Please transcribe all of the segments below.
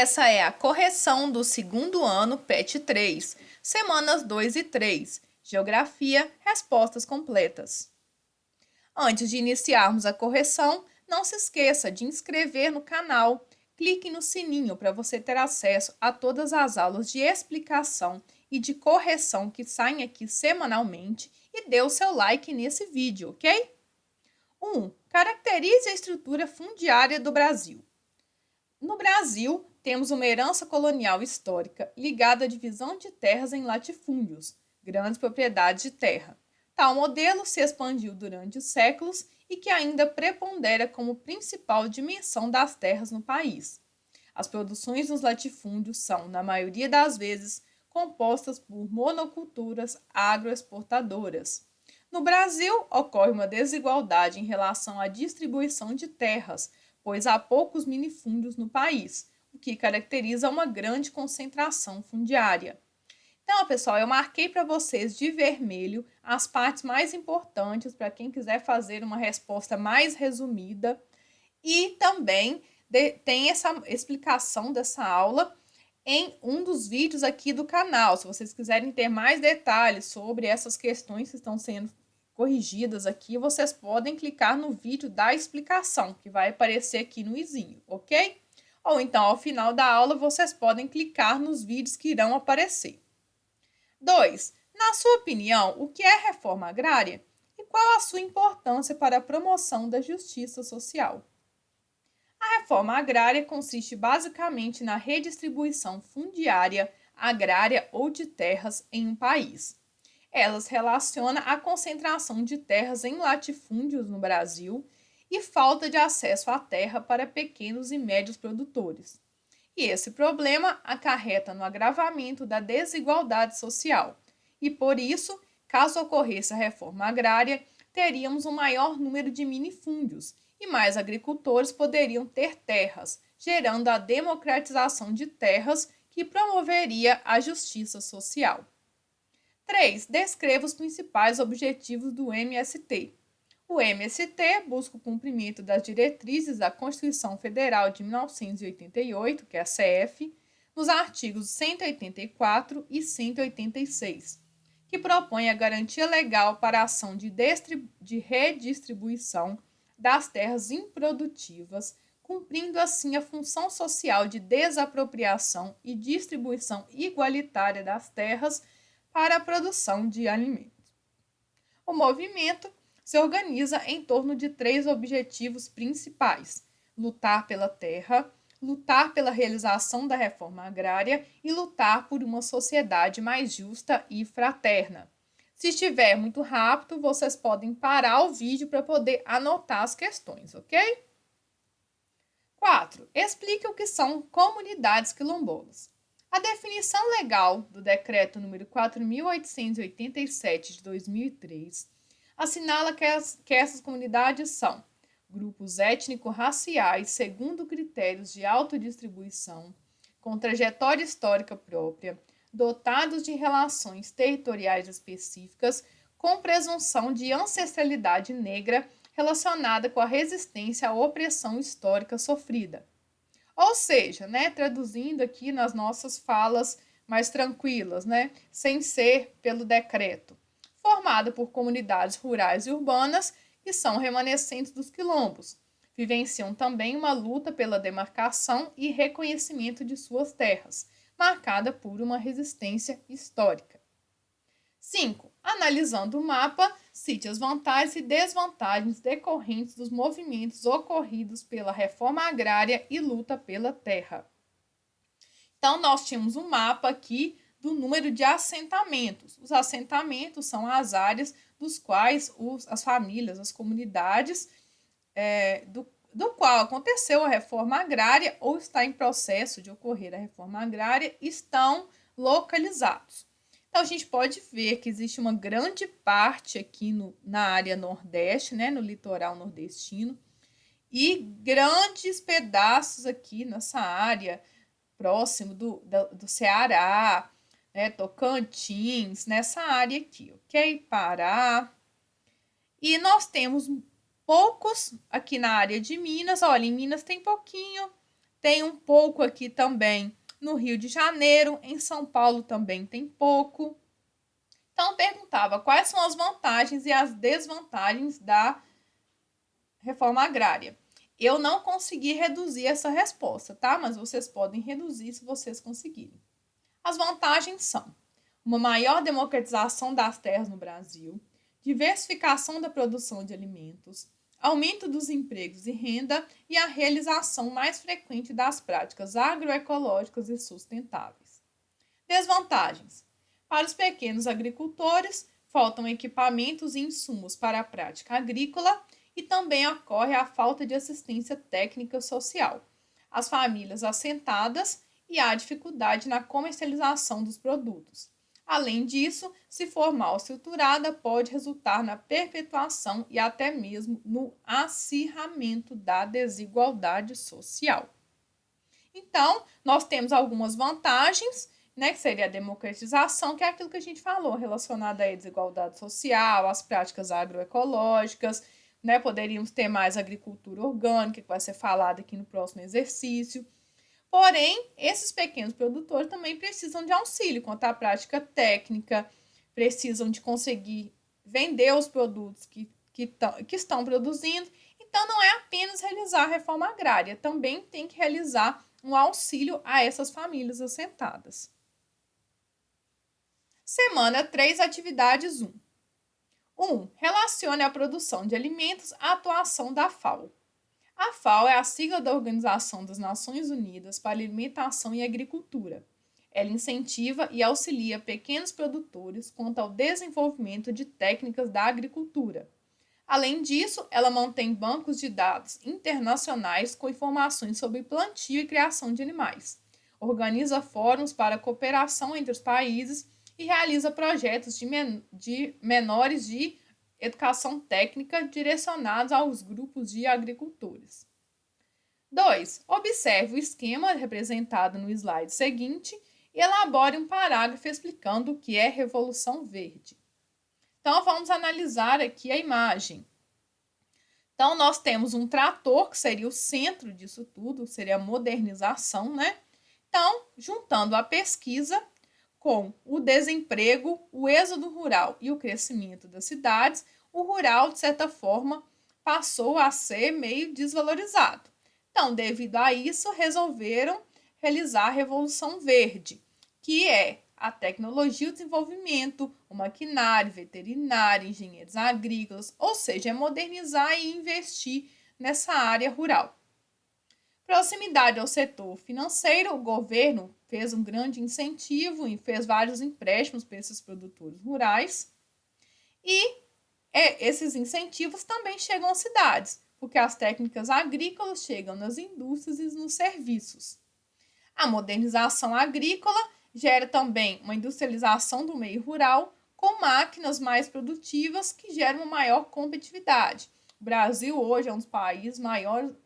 Essa é a correção do segundo ano PET 3, semanas 2 e 3, Geografia, respostas completas. Antes de iniciarmos a correção, não se esqueça de inscrever no canal. Clique no sininho para você ter acesso a todas as aulas de explicação e de correção que saem aqui semanalmente e dê o seu like nesse vídeo, ok? 1. Caracterize a estrutura fundiária do Brasil. No Brasil, temos uma herança colonial histórica ligada à divisão de terras em latifúndios, grandes propriedades de terra. Tal modelo se expandiu durante os séculos e que ainda prepondera como principal dimensão das terras no país. As produções nos latifúndios são, na maioria das vezes, compostas por monoculturas agroexportadoras. No Brasil, ocorre uma desigualdade em relação à distribuição de terras, pois há poucos minifúndios no país, o que caracteriza uma grande concentração fundiária. Então, pessoal, eu marquei para vocês de vermelho as partes mais importantes para quem quiser fazer uma resposta mais resumida e também tem essa explicação dessa aula em um dos vídeos aqui do canal. Se vocês quiserem ter mais detalhes sobre essas questões que estão sendo corrigidas aqui, vocês podem clicar no vídeo da explicação, que vai aparecer aqui no izinho, ok? Ou então, ao final da aula, vocês podem clicar nos vídeos que irão aparecer. 2. Na sua opinião, o que é reforma agrária e qual a sua importância para a promoção da justiça social? A reforma agrária consiste basicamente na redistribuição fundiária, agrária ou de terras em um país. Elas relacionam a concentração de terras em latifúndios no Brasil e falta de acesso à terra para pequenos e médios produtores. E esse problema acarreta no agravamento da desigualdade social. E por isso, caso ocorresse a reforma agrária, teríamos um maior número de minifúndios e mais agricultores poderiam ter terras, gerando a democratização de terras que promoveria a justiça social. 3. Descreva os principais objetivos do MST. O MST busca o cumprimento das diretrizes da Constituição Federal de 1988, que é a CF, nos artigos 184 e 186, que propõe a garantia legal para a ação de redistribuição das terras improdutivas, cumprindo assim a função social de desapropriação e distribuição igualitária das terras para a produção de alimentos. O movimento se organiza em torno de 3 objetivos principais: lutar pela terra, lutar pela realização da reforma agrária e lutar por uma sociedade mais justa e fraterna. Se estiver muito rápido, vocês podem parar o vídeo para poder anotar as questões, ok? 4. Explique o que são comunidades quilombolas. A definição legal do Decreto número 4.887 de 2003 assinala que essas comunidades são grupos étnico-raciais segundo critérios de autodistribuição, com trajetória histórica própria, dotados de relações territoriais específicas, com presunção de ancestralidade negra relacionada com a resistência à opressão histórica sofrida. Ou seja, né, traduzindo aqui nas nossas falas mais tranquilas, né, sem ser pelo decreto, formada por comunidades rurais e urbanas que são remanescentes dos quilombos. Vivenciam também uma luta pela demarcação e reconhecimento de suas terras, marcada por uma resistência histórica. 5. Analisando o mapa, cite as vantagens e desvantagens decorrentes dos movimentos ocorridos pela reforma agrária e luta pela terra. Então, nós tínhamos um mapa aqui do número de assentamentos. Os assentamentos são as dos quais as famílias, as comunidades do qual aconteceu a reforma agrária ou está em processo de ocorrer a reforma agrária estão localizados. Então, a gente pode ver que existe uma grande parte aqui na área nordeste, né, no litoral nordestino, e grandes pedaços aqui nessa área próximo do Ceará, né, Tocantins, nessa área aqui, ok? Pará. E nós temos poucos aqui na área de Minas. Olha, em Minas tem pouquinho, Tem um pouco aqui também no Rio de Janeiro, em São Paulo também tem pouco. Então, perguntava quais são as vantagens e as desvantagens da reforma agrária. Eu não consegui reduzir essa resposta, tá? Mas vocês podem reduzir se vocês conseguirem. As vantagens são uma maior democratização das terras no Brasil, diversificação da produção de alimentos, aumento dos empregos e renda e a realização mais frequente das práticas agroecológicas e sustentáveis. Desvantagens: para os pequenos agricultores, faltam equipamentos e insumos para a prática agrícola e também ocorre a falta de assistência técnica social. As famílias assentadas e há dificuldade na comercialização dos produtos. Além disso, se for mal estruturada, pode resultar na perpetuação e até mesmo no acirramento da desigualdade social. Então, nós temos algumas vantagens, né, que seria a democratização, que é aquilo que a gente falou, relacionada à desigualdade social, às práticas agroecológicas, né, poderíamos ter mais agricultura orgânica, que vai ser falado aqui no próximo exercício. Porém, esses pequenos produtores também precisam de auxílio quanto à prática técnica, precisam de conseguir vender os produtos que estão produzindo. Então, não é apenas realizar a reforma agrária, também tem que realizar um auxílio a essas famílias assentadas. Semana 3, atividades 1. 1. Relacione a produção de alimentos à atuação da FAO. A FAO é a sigla da Organização das Nações Unidas para Alimentação e Agricultura. Ela incentiva e auxilia pequenos produtores quanto ao desenvolvimento de técnicas da agricultura. Além disso, ela mantém bancos de dados internacionais com informações sobre plantio e criação de animais, organiza fóruns para cooperação entre os países e realiza projetos de menores de educação técnica direcionados aos grupos de agricultores. 2. Observe o esquema representado no slide seguinte e elabore um parágrafo explicando o que é Revolução Verde. Então, vamos analisar aqui a imagem. Então, nós temos um trator, que seria o centro disso tudo, seria a modernização, né? Então, juntando a pesquisa com o desemprego, o êxodo rural e o crescimento das cidades, o rural, de certa forma, passou a ser meio desvalorizado. Então, devido a isso, resolveram realizar a Revolução Verde, que é a tecnologia, o desenvolvimento, o maquinário, veterinário, engenheiros agrícolas, ou seja, é modernizar e investir nessa área rural. Proximidade ao setor financeiro, o governo fez um grande incentivo e fez vários empréstimos para esses produtores rurais. E esses incentivos também chegam às cidades, porque as técnicas agrícolas chegam nas indústrias e nos serviços. A modernização agrícola gera também uma industrialização do meio rural com máquinas mais produtivas que geram uma maior competitividade. O Brasil hoje é um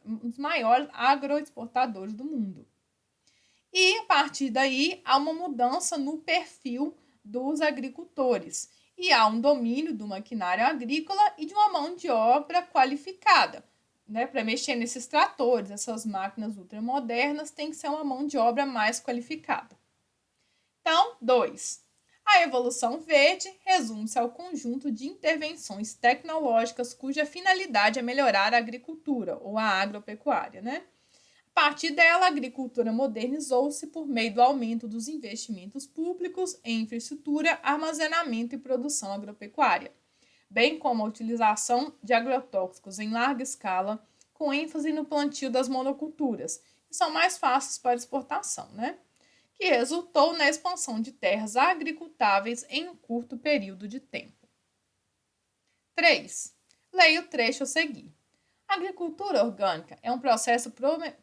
dos maiores agroexportadores do mundo. E, a partir daí, há uma mudança no perfil dos agricultores. E há um domínio do maquinário agrícola e de uma mão de obra qualificada. Né? Para mexer nesses tratores, essas máquinas ultramodernas, tem que ser uma mão de obra mais qualificada. Então, 2. A Evolução Verde resume-se ao conjunto de intervenções tecnológicas cuja finalidade é melhorar a agricultura ou a agropecuária, né? A partir dela, a agricultura modernizou-se por meio do aumento dos investimentos públicos em infraestrutura, armazenamento e produção agropecuária, bem como a utilização de agrotóxicos em larga escala, com ênfase no plantio das monoculturas, que são mais fáceis para exportação, né? Que resultou na expansão de terras agricultáveis em um curto período de tempo. 3. Leia o trecho a seguir. A agricultura orgânica é um processo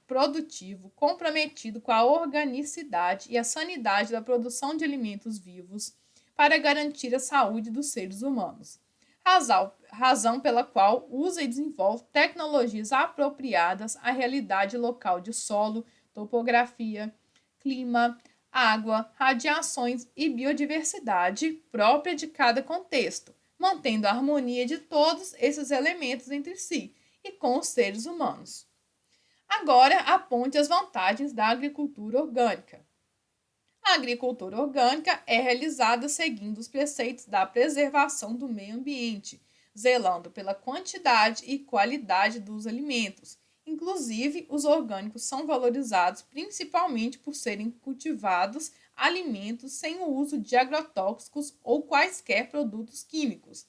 produtivo comprometido com a organicidade e a sanidade da produção de alimentos vivos para garantir a saúde dos seres humanos, razão pela qual usa e desenvolve tecnologias apropriadas à realidade local de solo, topografia, clima, água, radiações e biodiversidade própria de cada contexto, mantendo a harmonia de todos esses elementos entre si e com os seres humanos. Agora, aponte as vantagens da agricultura orgânica. A agricultura orgânica é realizada seguindo os preceitos da preservação do meio ambiente, zelando pela quantidade e qualidade dos alimentos. Inclusive, os orgânicos são valorizados principalmente por serem cultivados alimentos sem o uso de agrotóxicos ou quaisquer produtos químicos,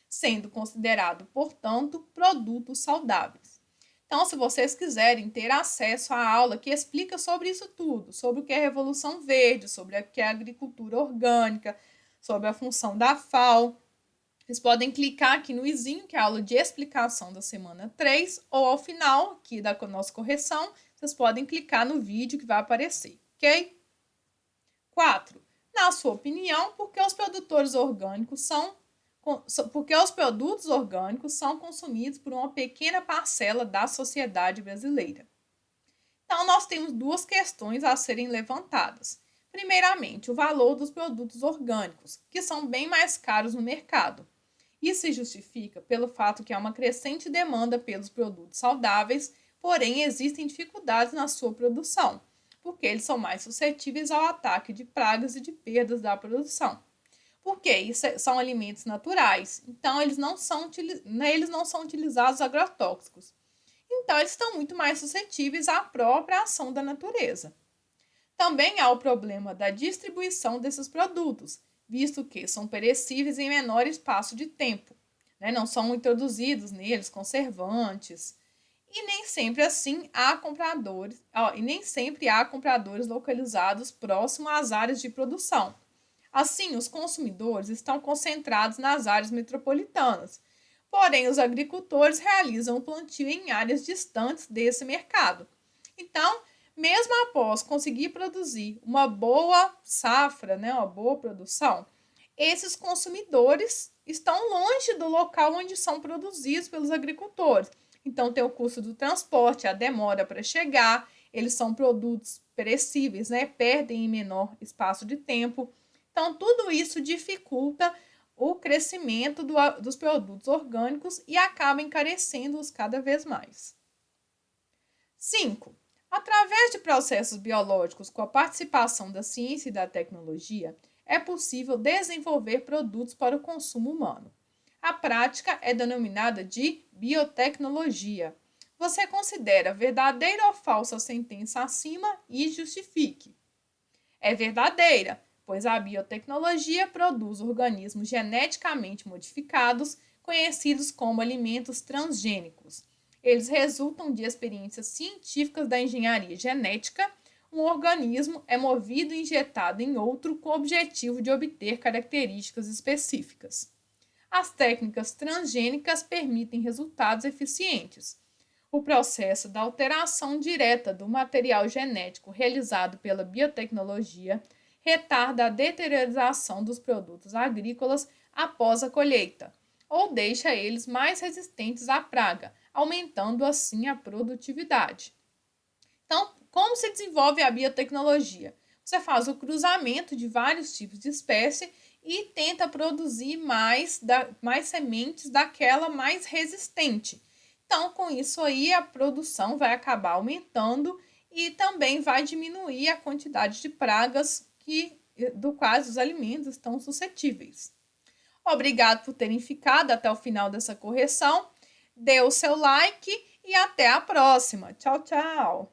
sendo considerado, portanto, produtos saudáveis. Então, se vocês quiserem ter acesso à aula que explica sobre isso tudo, sobre o que é Revolução Verde, sobre o que é agricultura orgânica, sobre a função da FAO, vocês podem clicar aqui no izinho, que é a aula de explicação da semana 3, ou ao final aqui da nossa correção, vocês podem clicar no vídeo que vai aparecer, ok? 4. Na sua opinião, por que os produtos orgânicos são consumidos por uma pequena parcela da sociedade brasileira? Então, nós temos duas questões a serem levantadas. Primeiramente, o valor dos produtos orgânicos, que são bem mais caros no mercado. Isso se justifica pelo fato que há uma crescente demanda pelos produtos saudáveis, porém existem dificuldades na sua produção, porque eles são mais suscetíveis ao ataque de pragas e de perdas da produção. Porque são alimentos naturais, então eles não são utilizados agrotóxicos. Então, eles estão muito mais suscetíveis à própria ação da natureza. Também há o problema da distribuição desses produtos, visto que são perecíveis em menor espaço de tempo, né? Não são introduzidos neles conservantes. E nem sempre há compradores localizados próximo às áreas de produção. Assim, os consumidores estão concentrados nas áreas metropolitanas, porém os agricultores realizam o plantio em áreas distantes desse mercado. Então, mesmo após conseguir produzir uma boa safra, né, uma boa produção, esses consumidores estão longe do local onde são produzidos pelos agricultores. Então, tem o custo do transporte, a demora para chegar, eles são produtos perecíveis, né, perdem em menor espaço de tempo. Então, tudo isso dificulta o crescimento dos produtos orgânicos e acaba encarecendo-os cada vez mais. 5. Através de processos biológicos com a participação da ciência e da tecnologia, é possível desenvolver produtos para o consumo humano. A prática é denominada de biotecnologia. Você considera verdadeira ou falsa a sentença acima e justifique. É verdadeira, pois a biotecnologia produz organismos geneticamente modificados, conhecidos como alimentos transgênicos. Eles resultam de experiências científicas da engenharia genética. Um organismo é movido e injetado em outro com o objetivo de obter características específicas. As técnicas transgênicas permitem resultados eficientes. O processo da alteração direta do material genético realizado pela biotecnologia retarda a deteriorização dos produtos agrícolas após a colheita, ou deixa eles mais resistentes à praga, aumentando assim a produtividade. Então, como se desenvolve a biotecnologia? Você faz o cruzamento de vários tipos de espécie e tenta produzir mais sementes daquela mais resistente. Então, com isso aí, a produção vai acabar aumentando e também vai diminuir a quantidade de pragas do quais os alimentos estão suscetíveis. Obrigado por terem ficado até o final dessa correção. Dê o seu like e até a próxima. Tchau, tchau!